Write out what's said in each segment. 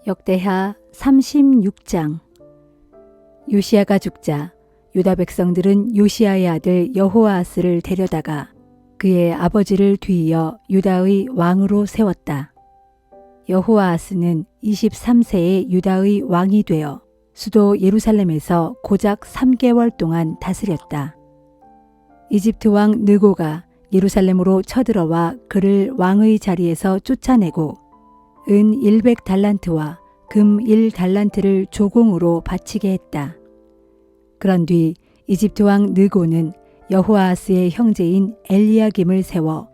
역대하 36장. 요시야가 죽자 유다 백성들은 요시야의 아들 여호아하스를 데려다가 그의 아버지를 뒤이어 유다의 왕으로 세웠다. 여호아하스는 23세에 유다의 왕이 되어 수도 예루살렘에서 고작 3개월 동안 다스렸다. 이집트 왕 느고가 예루살렘으로 쳐들어와 그를 왕의 자리에서 쫓아내고 은 100달란트와 금 1달란트를 조공으로 바치게 했다. 그런 뒤 이집트 왕 느고는 여호아하스의 형제인 엘리야김을 세워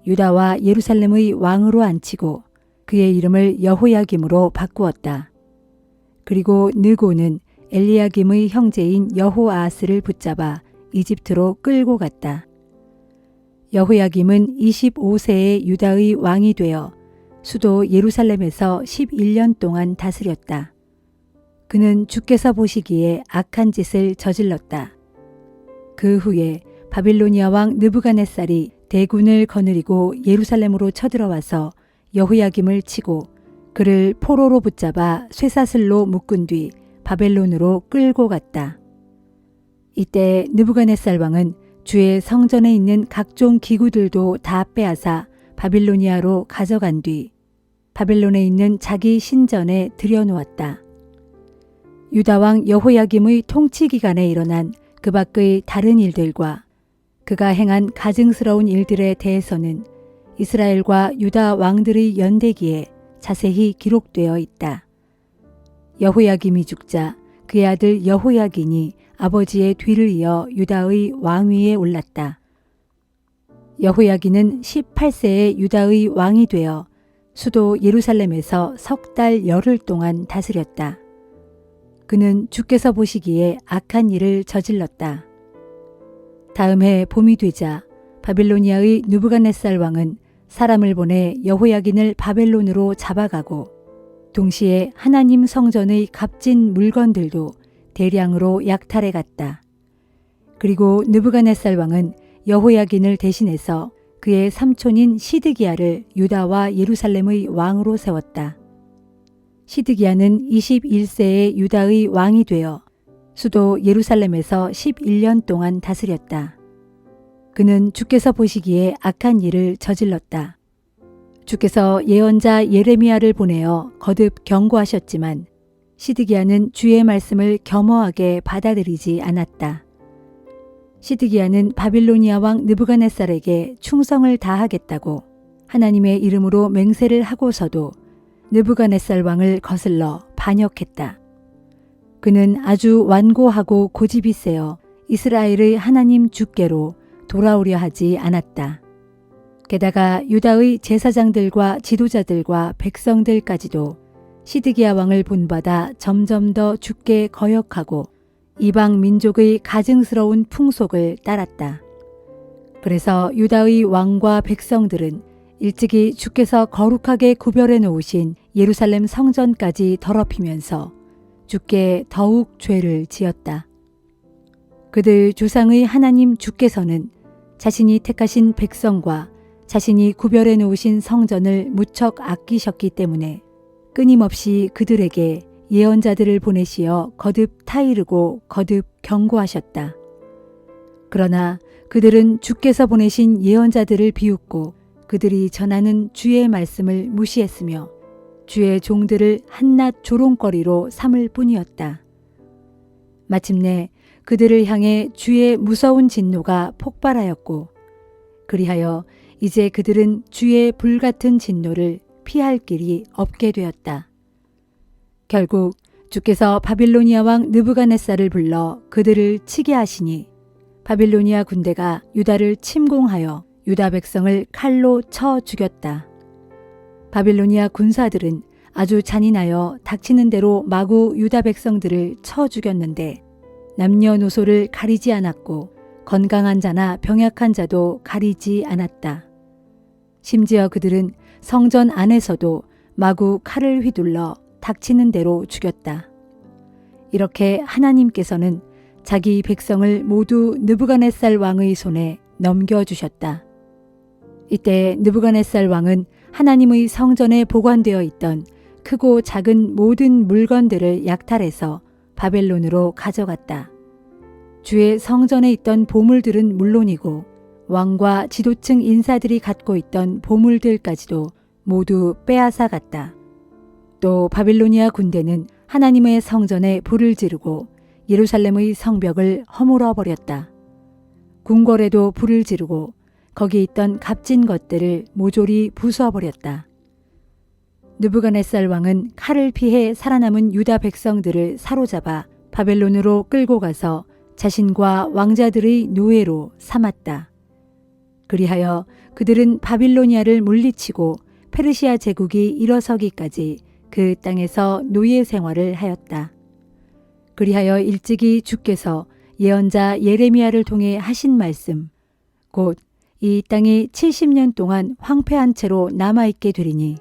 유다와 예루살렘의 왕으로 앉히고 그의 이름을 여호야김으로 바꾸었다. 그리고 느고는 엘리야김의 형제인 여호아하스를 붙잡아 이집트로 끌고 갔다. 여호야김은 25세에 유다의 왕이 되어 수도 예루살렘에서 11년 동안 다스렸다. 그는 주께서 보시기에 악한 짓을 저질렀다. 그 후에 바빌로니아 왕 느부갓네살이 대군을 거느리고 예루살렘으로 쳐들어와서 여호야김을 치고 그를 포로로 붙잡아 쇠사슬로 묶은 뒤 바벨론으로 끌고 갔다. 이때 느부갓네살 왕은 주의 성전에 있는 각종 기구들도 다 빼앗아 바빌로니아로 가져간 뒤 바벨론에 있는 자기 신전에 들여놓았다. 유다 왕 여호야김의 통치 기간에 일어난 그 밖의 다른 일들과 그가 행한 가증스러운 일들에 대해서는 이스라엘과 유다 왕들의 연대기에 자세히 기록되어 있다. 여호야김이 죽자 그의 아들 여호야긴이 아버지의 뒤를 이어 유다의 왕위에 올랐다. 여호야긴은 18세에 유다의 왕이 되어 수도 예루살렘에서 석 달 열흘 동안 다스렸다. 그는 주께서 보시기에 악한 일을 저질렀다. 다음 해 봄이 되자 바빌로니아의 느부갓네살 왕은 사람을 보내 여호야긴을 바벨론으로 잡아가고 동시에 하나님 성전의 값진 물건들도 대량으로 약탈해 갔다. 그리고 느부갓네살 왕은 여호야긴을 대신해서 그의 삼촌인 시드기야를 유다와 예루살렘의 왕으로 세웠다. 시드기야는 21세에 유다의 왕이 되어 수도 예루살렘에서 11년 동안 다스렸다. 그는 주께서 보시기에 악한 일을 저질렀다. 주께서 예언자 예레미야를 보내어 거듭 경고하셨지만 시드기야는 주의 말씀을 겸허하게 받아들이지 않았다. 시드기야는 바빌로니아 왕 느부갓네살에게 충성을 다하겠다고 하나님의 이름으로 맹세를 하고서도 느부갓네살 왕을 거슬러 반역했다. 그는 아주 완고하고 고집이 세어 이스라엘의 하나님 주께로 돌아오려 하지 않았다. 게다가 유다의 제사장들과 지도자들과 백성들까지도 시드기야 왕을 본받아 점점 더 주께 거역하고 이방 민족의 가증스러운 풍속을 따랐다. 그래서 유다의 왕과 백성들은 일찍이 주께서 거룩하게 구별해 놓으신 예루살렘 성전까지 더럽히면서 주께 더욱 죄를 지었다. 그들 조상의 하나님 주께서는 자신이 택하신 백성과 자신이 구별해 놓으신 성전을 무척 아끼셨기 때문에 끊임없이 그들에게 예언자들을 보내시어 거듭 타이르고 거듭 경고하셨다. 그러나 그들은 주께서 보내신 예언자들을 비웃고 그들이 전하는 주의 말씀을 무시했으며 주의 종들을 한낱 조롱거리로 삼을 뿐이었다. 마침내 그들을 향해 주의 무서운 진노가 폭발하였고 그리하여 이제 그들은 주의 불같은 진노를 피할 길이 없게 되었다. 결국 주께서 바빌로니아 왕 느부갓네살을 불러 그들을 치게 하시니 바빌로니아 군대가 유다를 침공하여 유다 백성을 칼로 쳐 죽였다. 바빌로니아 군사들은 아주 잔인하여 닥치는 대로 마구 유다 백성들을 쳐 죽였는데 남녀노소를 가리지 않았고 건강한 자나 병약한 자도 가리지 않았다. 심지어 그들은 성전 안에서도 마구 칼을 휘둘러 닥치는 대로 죽였다. 이렇게 하나님께서는 자기 백성을 모두 느부갓네살 왕의 손에 넘겨주셨다. 이때 느부갓네살 왕은 하나님의 성전에 보관되어 있던 크고 작은 모든 물건들을 약탈해서 바벨론으로 가져갔다. 주의 성전에 있던 보물들은 물론이고 왕과 지도층 인사들이 갖고 있던 보물들까지도 모두 빼앗아 갔다. 또 바빌로니아 군대는 하나님의 성전에 불을 지르고 예루살렘의 성벽을 허물어 버렸다. 궁궐에도 불을 지르고 거기 있던 값진 것들을 모조리 부숴 버렸다. 느부갓네살 왕은 칼을 피해 살아남은 유다 백성들을 사로잡아 바벨론으로 끌고 가서 자신과 왕자들의 노예로 삼았다. 그리하여 그들은 바빌로니아를 물리치고 페르시아 제국이 일어서기까지 그 땅에서 노예 생활을 하였다. 그리하여 일찍이 주께서 예언자 예레미야를 통해 하신 말씀, 곧 이 땅이 70년 동안 황폐한 채로 남아있게 되리니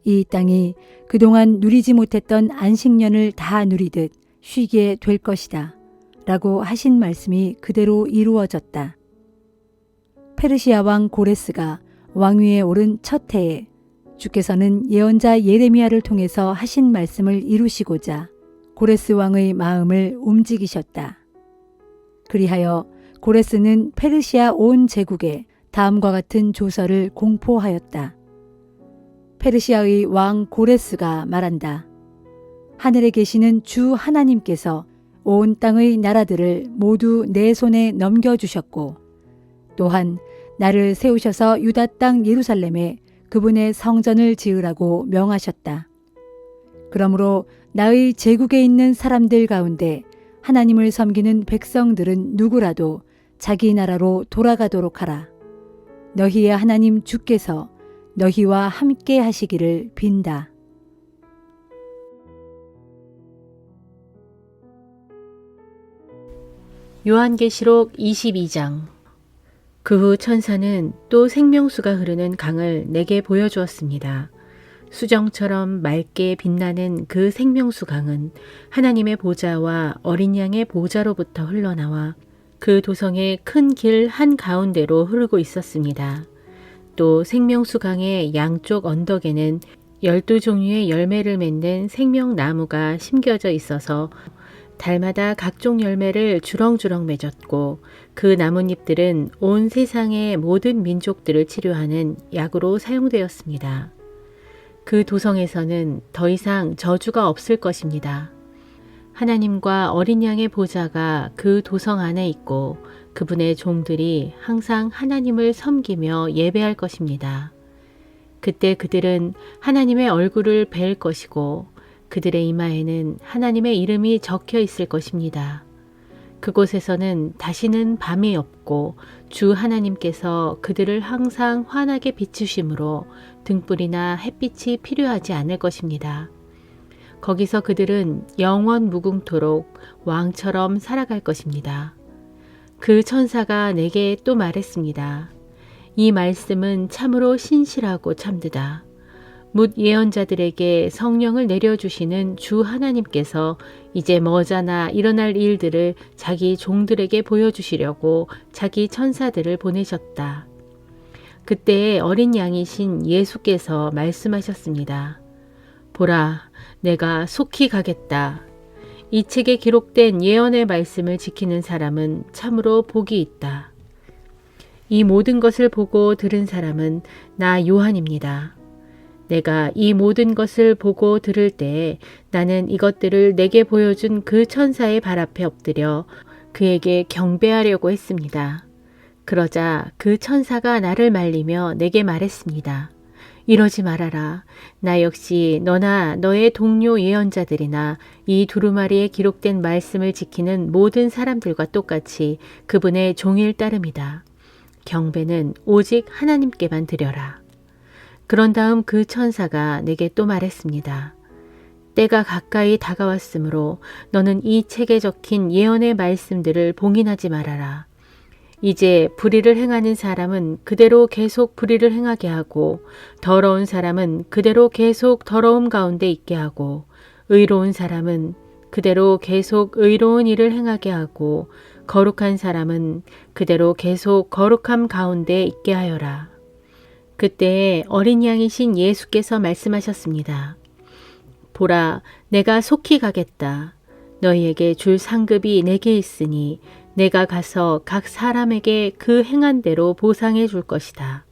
이 땅이 그동안 누리지 못했던 안식년을 다 누리듯 쉬게 될 것이다 라고 하신 말씀이 그대로 이루어졌다. 페르시아 왕 고레스가 왕위에 오른 첫 해에 주께서는 예언자 예레미야를 통해서 하신 말씀을 이루시고자 고레스 왕의 마음을 움직이셨다. 그리하여 고레스는 페르시아 온 제국에 다음과 같은 조서를 공포하였다. 페르시아의 왕 고레스가 말한다. 하늘에 계시는 주 하나님께서 온 땅의 나라들을 모두 내 손에 넘겨주셨고 또한 나를 세우셔서 유다 땅 예루살렘에 그분의 성전을 지으라고 명하셨다. 그러므로 나의 제국에 있는 사람들 가운데 하나님을 섬기는 백성들은 누구라도 자기 나라로 돌아가도록 하라. 너희의 하나님 주께서 너희와 함께 하시기를 빈다. 요한계시록 22장. 그 후 천사는 또 생명수가 흐르는 강을 내게 보여주었습니다. 수정처럼 맑게 빛나는 그 생명수 강은 하나님의 보좌와 어린 양의 보좌로부터 흘러나와 그 도성의 큰 길 한가운데로 흐르고 있었습니다. 또 생명수 강의 양쪽 언덕에는 12종류의 열매를 맺는 생명나무가 심겨져 있어서 달마다 각종 열매를 주렁주렁 맺었고 그 나뭇잎들은 온 세상의 모든 민족들을 치료하는 약으로 사용되었습니다. 그 도성에서는 더 이상 저주가 없을 것입니다. 하나님과 어린 양의 보좌가 그 도성 안에 있고 그분의 종들이 항상 하나님을 섬기며 예배할 것입니다. 그때 그들은 하나님의 얼굴을 뵐 것이고 그들의 이마에는 하나님의 이름이 적혀 있을 것입니다. 그곳에서는 다시는 밤이 없고 주 하나님께서 그들을 항상 환하게 비추심으로 등불이나 햇빛이 필요하지 않을 것입니다. 거기서 그들은 영원 무궁토록 왕처럼 살아갈 것입니다. 그 천사가 내게 또 말했습니다. 이 말씀은 참으로 신실하고 참되다. 뭇 예언자들에게 성령을 내려주시는 주 하나님께서 이제 머지않아 일어날 일들을 자기 종들에게 보여주시려고 자기 천사들을 보내셨다. 그때 어린 양이신 예수께서 말씀하셨습니다. 보라, 내가 속히 가겠다. 이 책에 기록된 예언의 말씀을 지키는 사람은 참으로 복이 있다. 이 모든 것을 보고 들은 사람은 나 요한입니다. 내가 이 모든 것을 보고 들을 때에 나는 이것들을 내게 보여준 그 천사의 발 앞에 엎드려 그에게 경배하려고 했습니다. 그러자 그 천사가 나를 말리며 내게 말했습니다. 이러지 말아라. 나 역시 너나 너의 동료 예언자들이나 이 두루마리에 기록된 말씀을 지키는 모든 사람들과 똑같이 그분의 종일 따름이다. 경배는 오직 하나님께만 드려라. 그런 다음 그 천사가 내게 또 말했습니다. 때가 가까이 다가왔으므로 너는 이 책에 적힌 예언의 말씀들을 봉인하지 말아라. 이제 불의를 행하는 사람은 그대로 계속 불의를 행하게 하고 더러운 사람은 그대로 계속 더러움 가운데 있게 하고 의로운 사람은 그대로 계속 의로운 일을 행하게 하고 거룩한 사람은 그대로 계속 거룩함 가운데 있게 하여라. 그때 어린 양이신 예수께서 말씀하셨습니다. 보라, 내가 속히 가겠다. 너희에게 줄 상급이 내게 있으니 내가 가서 각 사람에게 그 행한 대로 보상해 줄 것이다.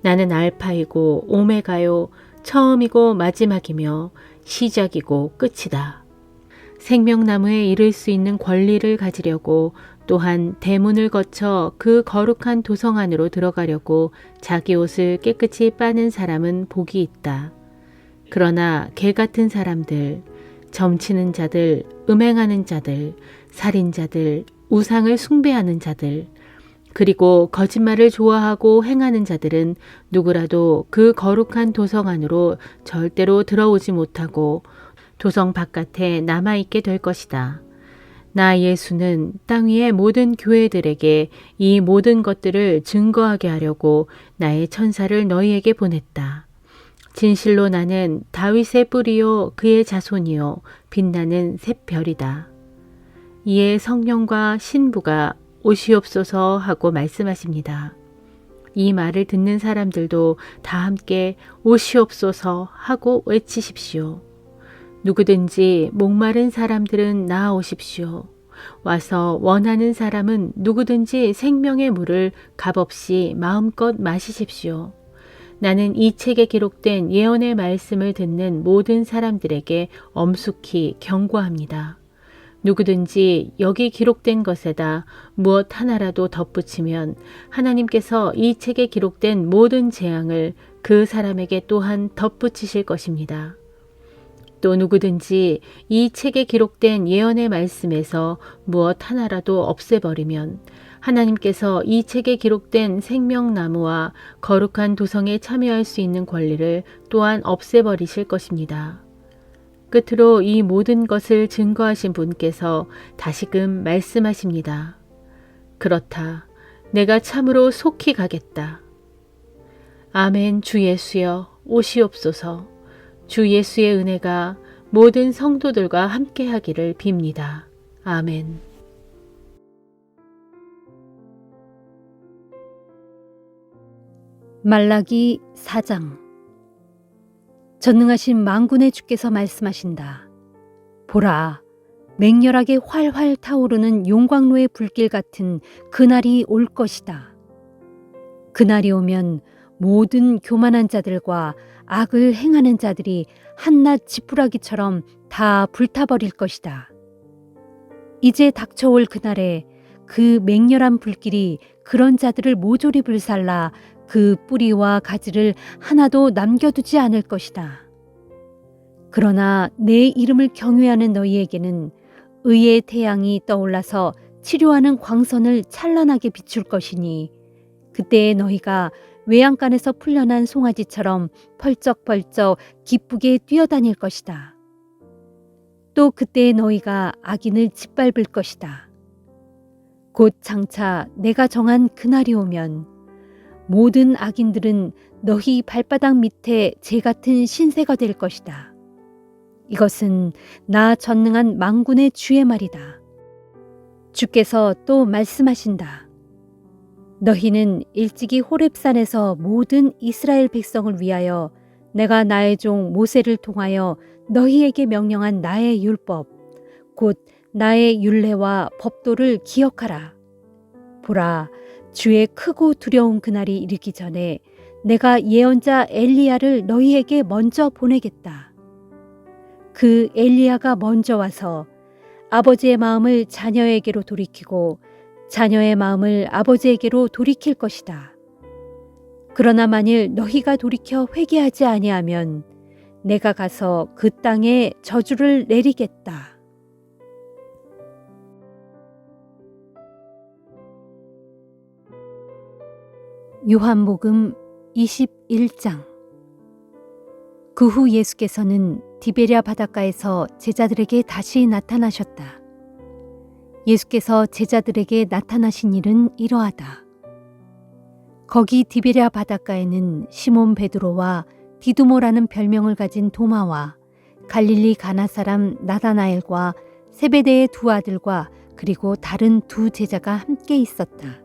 나는 알파이고 오메가요, 처음이고 마지막이며 시작이고 끝이다. 생명나무에 이를 수 있는 권리를 가지려고 또한 대문을 거쳐 그 거룩한 도성 안으로 들어가려고 자기 옷을 깨끗이 빠는 사람은 복이 있다. 그러나 개 같은 사람들, 점치는 자들, 음행하는 자들, 살인자들, 우상을 숭배하는 자들, 그리고 거짓말을 좋아하고 행하는 자들은 누구라도 그 거룩한 도성 안으로 절대로 들어오지 못하고 도성 바깥에 남아있게 될 것이다. 나 예수는 땅 위의 모든 교회들에게 이 모든 것들을 증거하게 하려고 나의 천사를 너희에게 보냈다. 진실로 나는 다윗의 뿌리요 그의 자손이요 빛나는 샛별이다. 이에 성령과 신부가 오시옵소서 하고 말씀하십니다. 이 말을 듣는 사람들도 다 함께 오시옵소서 하고 외치십시오. 누구든지 목마른 사람들은 나아오십시오. 와서 원하는 사람은 누구든지 생명의 물을 값없이 마음껏 마시십시오. 나는 이 책에 기록된 예언의 말씀을 듣는 모든 사람들에게 엄숙히 경고합니다. 누구든지 여기 기록된 것에다 무엇 하나라도 덧붙이면 하나님께서 이 책에 기록된 모든 재앙을 그 사람에게 또한 덧붙이실 것입니다. 또 누구든지 이 책에 기록된 예언의 말씀에서 무엇 하나라도 없애버리면 하나님께서 이 책에 기록된 생명나무와 거룩한 도성에 참여할 수 있는 권리를 또한 없애버리실 것입니다. 끝으로 이 모든 것을 증거하신 분께서 다시금 말씀하십니다. 그렇다. 내가 참으로 속히 가겠다. 아멘. 주 예수여 오시옵소서. 주 예수의 은혜가 모든 성도들과 함께 하기를 빕니다. 아멘. 말라기 4장. 전능하신 만군의 주께서 말씀하신다. 보라, 맹렬하게 활활 타오르는 용광로의 불길 같은 그날이 올 것이다. 그날이 오면 모든 교만한 자들과 악을 행하는 자들이 한낱 지푸라기처럼 다 불타버릴 것이다. 이제 닥쳐올 그날에 그 맹렬한 불길이 그런 자들을 모조리 불살라 그 뿌리와 가지를 하나도 남겨두지 않을 것이다. 그러나 내 이름을 경외하는 너희에게는 의의 태양이 떠올라서 치료하는 광선을 찬란하게 비출 것이니 그때에 너희가 외양간에서 풀려난 송아지처럼 펄쩍펄쩍 기쁘게 뛰어다닐 것이다. 또 그때에 너희가 악인을 짓밟을 것이다. 곧 장차 내가 정한 그날이 오면 모든 악인들은 너희 발바닥 밑에 재 같은 신세가 될 것이다. 이것은 나 전능한 만군의 주의 말이다. 주께서 또 말씀하신다. 너희는 일찍이 호렙산에서 모든 이스라엘 백성을 위하여 내가 나의 종 모세를 통하여 너희에게 명령한 나의 율법, 곧 나의 율례와 법도를 기억하라. 보라, 주의 크고 두려운 그날이 이르기 전에 내가 예언자 엘리야를 너희에게 먼저 보내겠다. 그 엘리야가 먼저 와서 아버지의 마음을 자녀에게로 돌이키고 자녀의 마음을 아버지에게로 돌이킬 것이다. 그러나 만일 너희가 돌이켜 회개하지 아니하면 내가 가서 그 땅에 저주를 내리겠다. 요한복음 21장. 그 후 예수께서는 디베랴 바닷가에서 제자들에게 다시 나타나셨다. 예수께서 제자들에게 나타나신 일은 이러하다. 거기 디베랴 바닷가에는 시몬 베드로와 디두모라는 별명을 가진 도마와 갈릴리 가나 사람 나다나엘과 세베대의 두 아들과 그리고 다른 두 제자가 함께 있었다.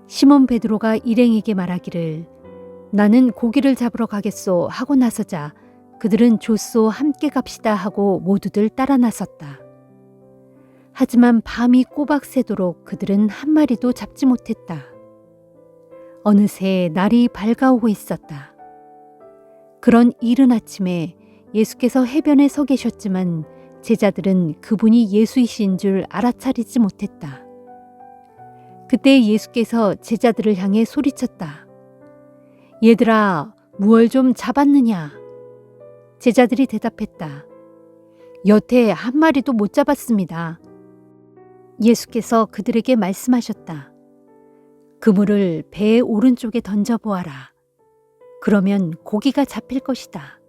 시몬 베드로가 일행에게 말하기를 나는 고기를 잡으러 가겠소 하고 나서자 그들은 좋소 함께 갑시다 하고 모두들 따라 나섰다. 하지만 밤이 꼬박 새도록 그들은 한 마리도 잡지 못했다. 어느새 날이 밝아오고 있었다. 그런 이른 아침에 예수께서 해변에 서 계셨지만 제자들은 그분이 예수이신 줄 알아차리지 못했다. 그때 예수께서 제자들을 향해 소리쳤다. 얘들아, 무얼 좀 잡았느냐? 제자들이 대답했다. 여태 한 마리도 못 잡았습니다. 예수께서 그들에게 말씀하셨다. 그물을 배의 오른쪽에 던져보아라. 그러면 고기가 잡힐 것이다.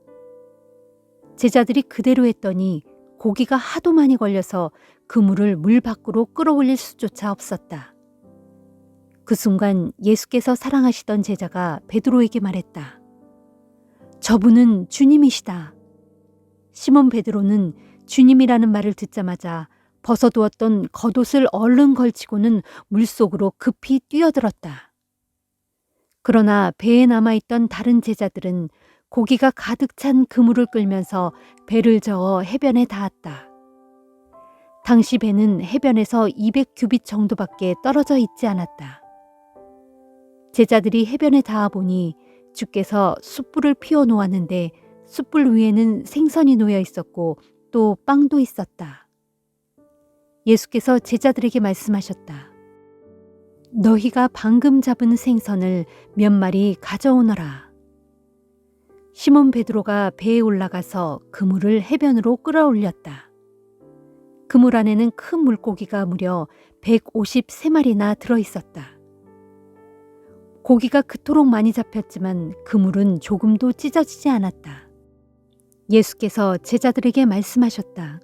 제자들이 그대로 했더니 고기가 하도 많이 걸려서 그물을 물 밖으로 끌어올릴 수조차 없었다. 그 순간 예수께서 사랑하시던 제자가 베드로에게 말했다. 저분은 주님이시다. 시몬 베드로는 주님이라는 말을 듣자마자 벗어두었던 겉옷을 얼른 걸치고는 물속으로 급히 뛰어들었다. 그러나 배에 남아있던 다른 제자들은 고기가 가득 찬 그물을 끌면서 배를 저어 해변에 닿았다. 당시 배는 해변에서 200규빗 정도밖에 떨어져 있지 않았다. 제자들이 해변에 닿아 보니 주께서 숯불을 피워 놓았는데 숯불 위에는 생선이 놓여 있었고 또 빵도 있었다. 예수께서 제자들에게 말씀하셨다. 너희가 방금 잡은 생선을 몇 마리 가져오너라. 시몬 베드로가 배에 올라가서 그물을 해변으로 끌어올렸다. 그물 안에는 큰 물고기가 무려 153마리나 들어있었다. 고기가 그토록 많이 잡혔지만 그물은 조금도 찢어지지 않았다. 예수께서 제자들에게 말씀하셨다.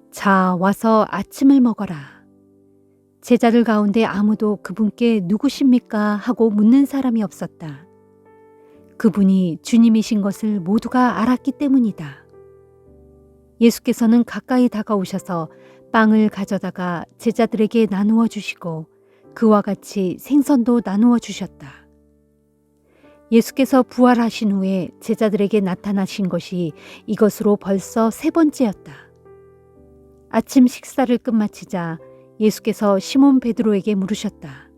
자, 와서 아침을 먹어라. 제자들 가운데 아무도 그분께 누구십니까? 하고 묻는 사람이 없었다. 그분이 주님이신 것을 모두가 알았기 때문이다. 예수께서는 가까이 다가오셔서 빵을 가져다가 제자들에게 나누어 주시고 그와 같이 생선도 나누어 주셨다. 예수께서 부활하신 후에 제자들에게 나타나신 것이 이것으로 벌써 3번째였다. 아침 식사를 끝마치자 예수께서 시몬 베드로에게 물으셨다.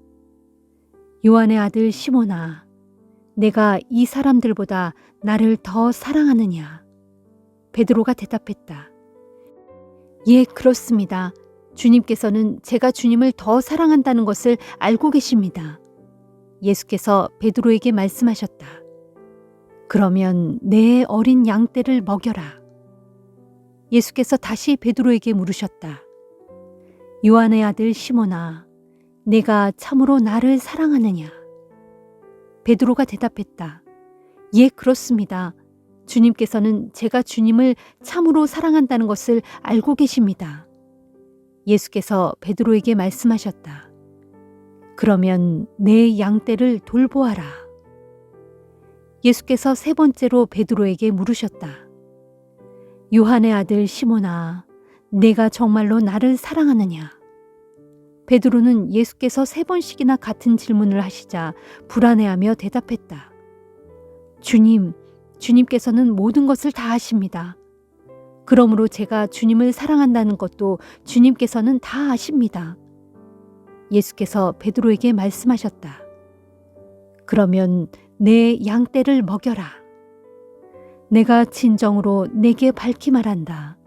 요한의 아들 시몬아, 내가 이 사람들보다 나를 더 사랑하느냐? 베드로가 대답했다. 예, 그렇습니다. 주님께서는 제가 주님을 더 사랑한다는 것을 알고 계십니다. 예수께서 베드로에게 말씀하셨다. 그러면 내 어린 양떼를 먹여라. 예수께서 다시 베드로에게 물으셨다. 요한의 아들 시몬아, 내가 참으로 나를 사랑하느냐? 베드로가 대답했다. 예, 그렇습니다. 주님께서는 제가 주님을 참으로 사랑한다는 것을 알고 계십니다. 예수께서 베드로에게 말씀하셨다. 그러면 내 양떼를 돌보아라. 예수께서 3번째로 베드로에게 물으셨다. 요한의 아들 시몬아, 내가 정말로 나를 사랑하느냐? 베드로는 예수께서 3번씩이나 같은 질문을 하시자 불안해하며 대답했다. 주님께서는 모든 것을 다 아십니다. 그러므로 제가 주님을 사랑한다는 것도 주님께서는 다 아십니다. 예수께서 베드로에게 말씀하셨다. 그러면 내 양떼를 먹여라. 내가 진정으로 내게 밝히 말한다.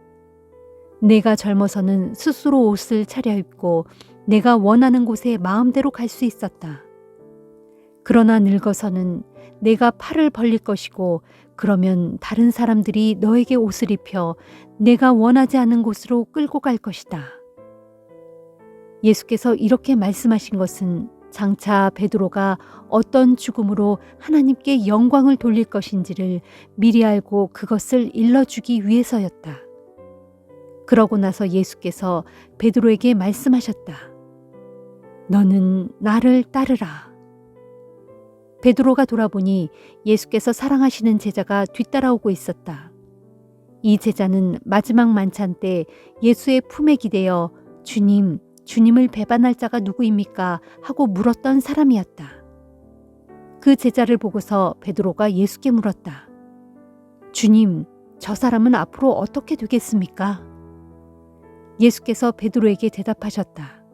내가 젊어서는 스스로 옷을 차려입고 내가 원하는 곳에 마음대로 갈 수 있었다. 그러나 늙어서는 내가 팔을 벌릴 것이고 그러면 다른 사람들이 너에게 옷을 입혀 내가 원하지 않는 곳으로 끌고 갈 것이다. 예수께서 이렇게 말씀하신 것은 장차 베드로가 어떤 죽음으로 하나님께 영광을 돌릴 것인지를 미리 알고 그것을 일러주기 위해서였다. 그러고 나서 예수께서 베드로에게 말씀하셨다. 너는 나를 따르라. 베드로가 돌아보니 예수께서 사랑하시는 제자가 뒤따라오고 있었다. 이 제자는 마지막 만찬 때 예수의 품에 기대어 주님을 배반할 자가 누구입니까? 하고 물었던 사람이었다. 그 제자를 보고서 베드로가 예수께 물었다. 주님, 저 사람은 앞으로 어떻게 되겠습니까? 예수께서 베드로에게 대답하셨다.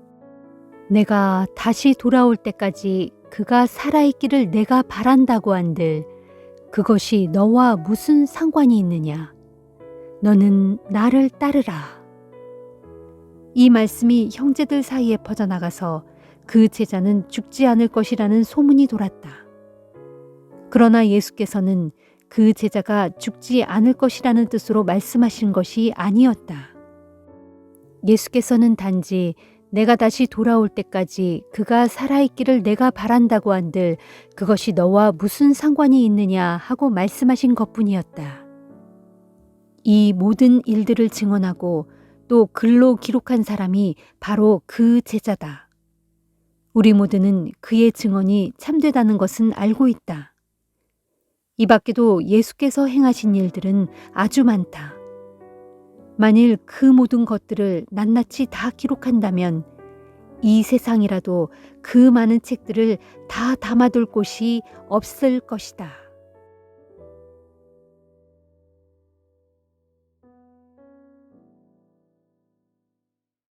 내가 다시 돌아올 때까지 그가 살아있기를 내가 바란다고 한들 그것이 너와 무슨 상관이 있느냐? 너는 나를 따르라. 이 말씀이 형제들 사이에 퍼져나가서 그 제자는 죽지 않을 것이라는 소문이 돌았다. 그러나 예수께서는 그 제자가 죽지 않을 것이라는 뜻으로 말씀하신 것이 아니었다. 예수께서는 단지 내가 다시 돌아올 때까지 그가 살아있기를 내가 바란다고 한들 그것이 너와 무슨 상관이 있느냐 하고 말씀하신 것뿐이었다. 이 모든 일들을 증언하고 또 글로 기록한 사람이 바로 그 제자다. 우리 모두는 그의 증언이 참되다는 것은 알고 있다. 이 밖에도 예수께서 행하신 일들은 아주 많다. 만일 그 모든 것들을 낱낱이 다 기록한다면 이 세상이라도 그 많은 책들을 다 담아둘 곳이 없을 것이다.